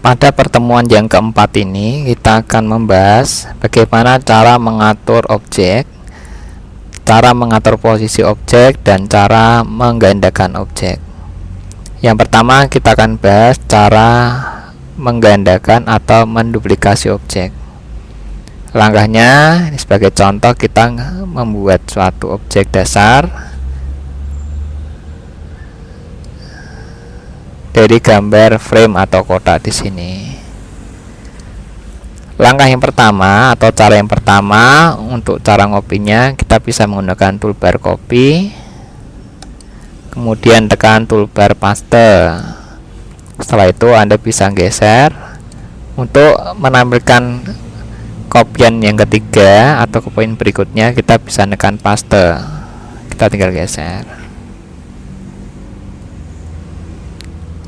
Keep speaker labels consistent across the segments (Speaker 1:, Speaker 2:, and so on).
Speaker 1: Pada pertemuan yang keempat ini, kita akan membahas bagaimana cara mengatur objek, cara mengatur posisi objek, dan cara menggandakan objek. Yang pertama, kita akan bahas cara menggandakan atau menduplikasi objek. Langkahnya, sebagai contoh, kita membuat suatu objek dasar dari gambar frame atau kotak di sini. Langkah yang pertama atau cara yang pertama untuk cara ngopinya, kita bisa menggunakan toolbar copy, kemudian tekan toolbar paste. Setelah itu Anda bisa geser. Untuk menampilkan kopian yang ketiga atau kopian berikutnya, kita bisa tekan paste. Kita tinggal geser.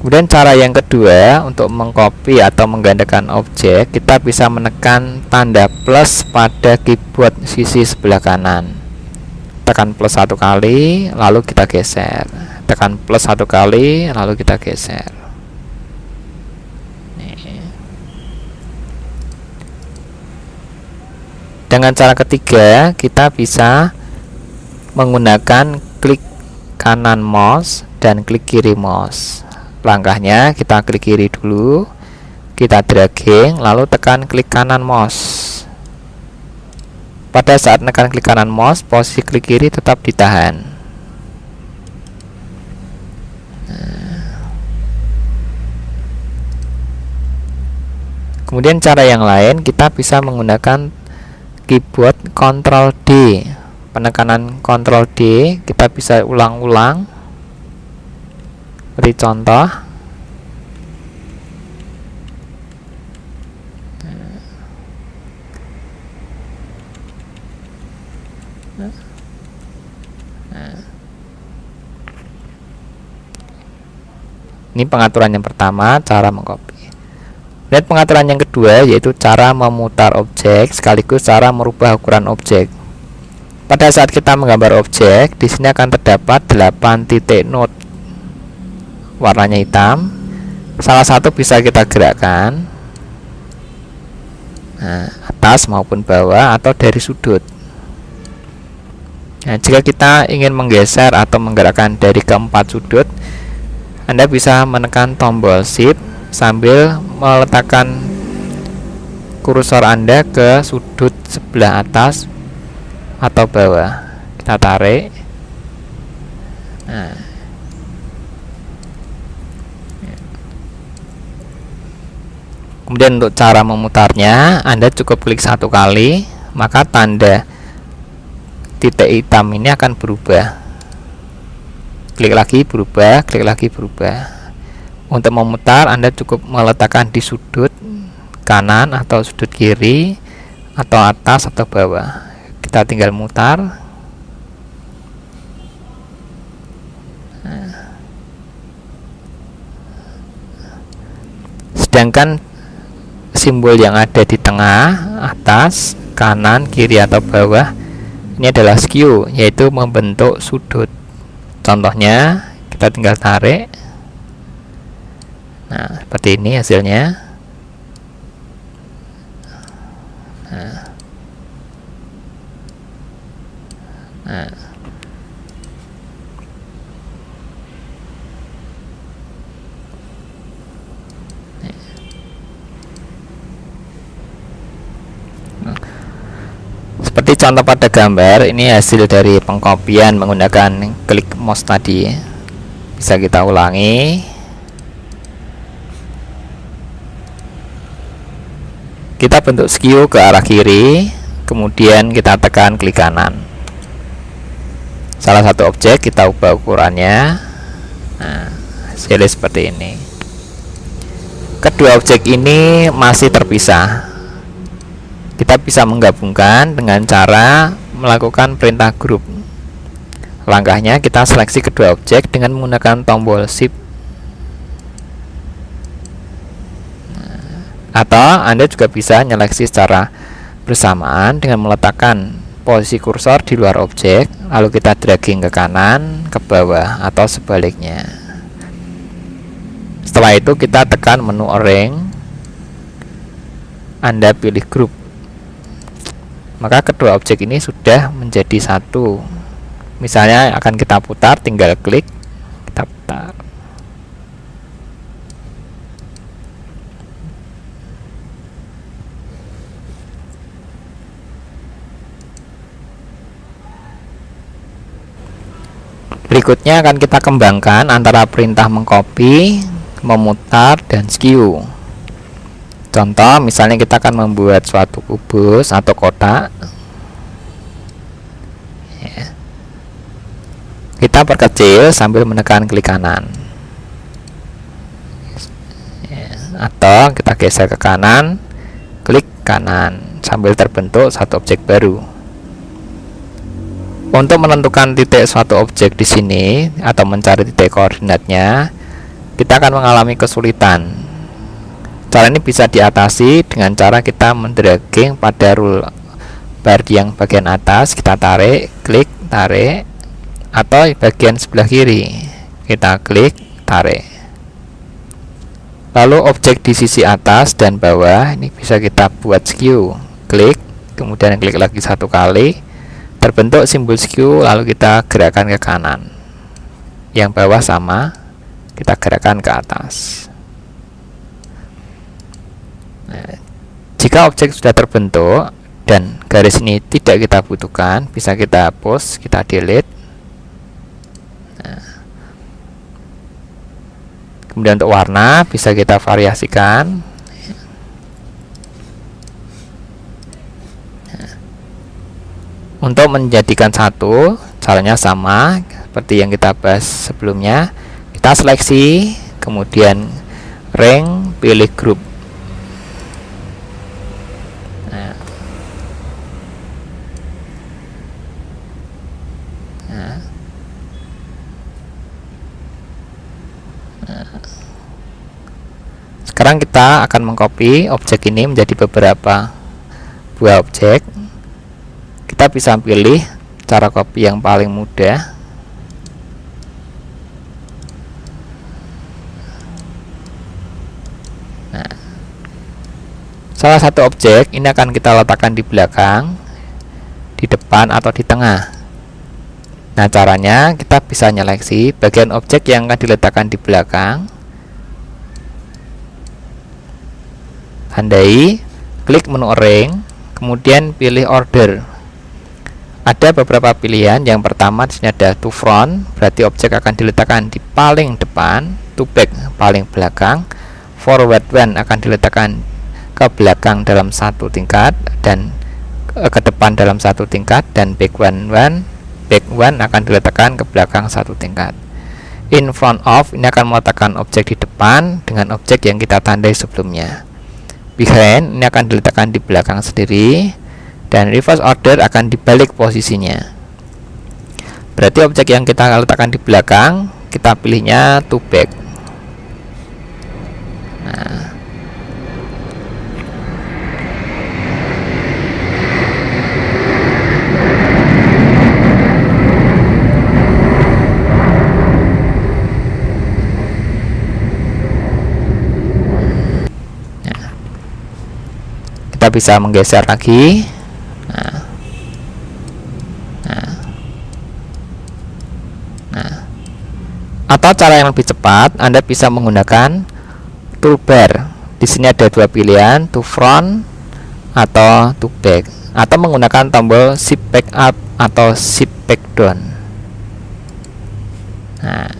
Speaker 1: Kemudian cara yang kedua untuk mengcopy atau menggandakan objek, kita bisa menekan tanda plus pada keyboard sisi sebelah kanan. Tekan plus satu kali, lalu kita geser. Tekan plus satu kali, lalu kita geser. Dengan cara ketiga, kita bisa menggunakan klik kanan mouse dan klik kiri mouse. Langkahnya, kita klik kiri dulu, kita dragging, lalu tekan klik kanan mouse. Pada saat tekan klik kanan mouse, posisi klik kiri tetap ditahan. Kemudian cara yang lain, kita bisa menggunakan keyboard Ctrl D. Penekanan Ctrl D, kita bisa ulang-ulang. Beri contoh. Ini pengaturan yang pertama, cara mengcopy. Dan pengaturan yang kedua yaitu cara memutar objek sekaligus cara merubah ukuran objek. Pada saat kita menggambar objek, di sini akan terdapat 8 titik node warnanya hitam. Salah satu bisa kita gerakkan, atas maupun bawah atau dari sudut. Nah, jika kita ingin menggeser atau menggerakkan dari keempat sudut, Anda bisa menekan tombol shift sambil meletakkan kursor Anda ke sudut sebelah atas atau bawah. Kita tarik. Kemudian untuk cara memutarnya, Anda cukup klik satu kali, maka tanda titik hitam ini akan berubah. Klik lagi berubah, klik lagi berubah. Untuk memutar, Anda cukup meletakkan di sudut kanan atau sudut kiri atau atas atau bawah. Kita tinggal mutar. Sedangkan simbol yang ada di tengah, atas, kanan, kiri atau bawah, ini adalah skew, yaitu membentuk sudut. Contohnya, kita tinggal tarik. Nah, seperti ini hasilnya. Seperti contoh pada gambar, ini hasil dari pengkopian menggunakan klik mouse tadi. Bisa kita ulangi. Kita bentuk skew ke arah kiri, kemudian kita tekan klik kanan. Salah satu objek kita ubah ukurannya. Nah, hasilnya seperti ini. Kedua objek ini masih terpisah. Kita bisa menggabungkan dengan cara melakukan perintah grup. Langkahnya, kita seleksi kedua objek dengan menggunakan tombol shift. Atau Anda juga bisa menyeleksi secara bersamaan dengan meletakkan posisi kursor di luar objek, lalu kita dragging ke kanan, ke bawah, atau sebaliknya. Setelah itu kita tekan menu arrange, Anda pilih grup, maka kedua objek ini sudah menjadi satu. Misalnya akan kita putar, tinggal klik, kita putar. Berikutnya akan kita kembangkan antara perintah mengcopy, memutar, dan skew. Contoh, misalnya kita akan membuat suatu kubus atau kotak. Ya. Kita perkecil sambil menekan klik kanan. Ya. Atau kita geser ke kanan, klik kanan, sambil terbentuk satu objek baru. Untuk menentukan titik suatu objek di sini atau mencari titik koordinatnya, kita akan mengalami kesulitan. Cara ini bisa diatasi dengan cara kita mendragging pada rule bar yang bagian atas, kita tarik, klik, tarik, atau bagian sebelah kiri, kita klik, tarik. Lalu objek di sisi atas dan bawah ini bisa kita buat skew, klik, kemudian klik lagi satu kali, terbentuk simbol skew, lalu kita gerakkan ke kanan. Yang bawah sama, kita gerakkan ke atas. Nah, jika objek sudah terbentuk dan garis ini tidak kita butuhkan, bisa kita hapus, kita delete. Nah, kemudian untuk warna bisa kita variasikan. Untuk menjadikan satu, caranya sama seperti yang kita bahas sebelumnya. Kita seleksi, kemudian rank, pilih grup. Nah. Nah. Nah. Sekarang kita akan mengcopy objek ini menjadi beberapa buah objek. Kita bisa pilih cara copy yang paling mudah. Nah, salah satu objek ini akan kita letakkan di belakang, di depan, atau di tengah. Nah, caranya kita bisa nyeleksi bagian objek yang akan diletakkan di belakang, tandai, klik menu arrange, kemudian pilih order. Ada beberapa pilihan. Yang pertama di sini ada to front, berarti objek akan diletakkan di paling depan. To back, paling belakang. Forward one akan diletakkan ke belakang dalam satu tingkat dan ke depan dalam satu tingkat, dan back one akan diletakkan ke belakang satu tingkat. In front of ini akan meletakkan objek di depan dengan objek yang kita tandai sebelumnya. Behind ini akan diletakkan di belakang sendiri, dan reverse order akan dibalik posisinya. Berarti objek yang kita letakkan di belakang, kita pilihnya to back. Nah, kita bisa menggeser lagi. Atau cara yang lebih cepat, Anda bisa menggunakan toolbar. Di sini ada dua pilihan, to front atau to back, atau menggunakan tombol shift back up atau shift back down. Nah,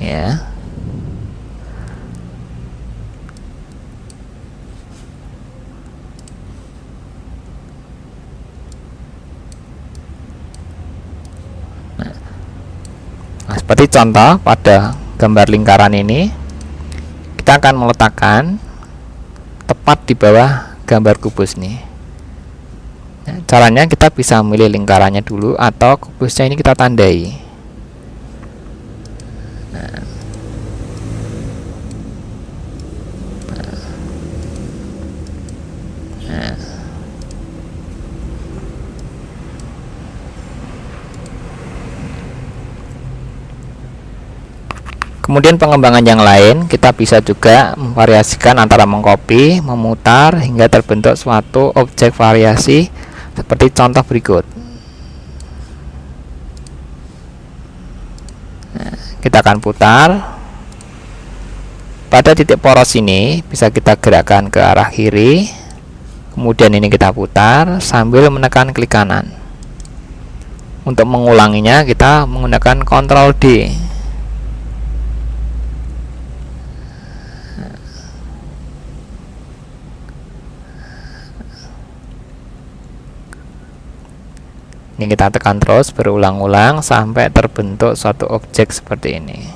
Speaker 1: ya. Nah, seperti contoh pada gambar lingkaran ini, kita akan meletakkan tepat di bawah gambar kubus nih. Nah, caranya kita bisa memilih lingkarannya dulu atau kubusnya ini kita tandai. Nah, nah. Kemudian pengembangan yang lain, kita bisa juga memvariasikan antara mengcopy, memutar hingga terbentuk suatu objek variasi seperti contoh berikut. Nah, kita akan putar. Pada titik poros ini bisa kita gerakkan ke arah kiri. Kemudian ini kita putar sambil menekan klik kanan. Untuk mengulanginya kita menggunakan Ctrl D. Ini kita tekan terus berulang-ulang sampai terbentuk suatu objek seperti ini.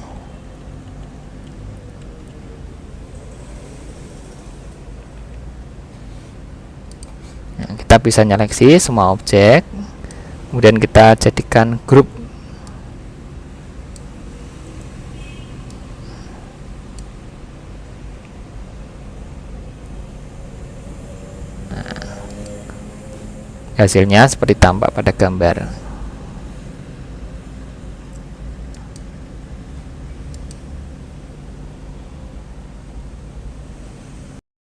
Speaker 1: Nah, kita bisa nyeleksi semua objek, kemudian kita jadikan grup. Hasilnya seperti tampak pada gambar.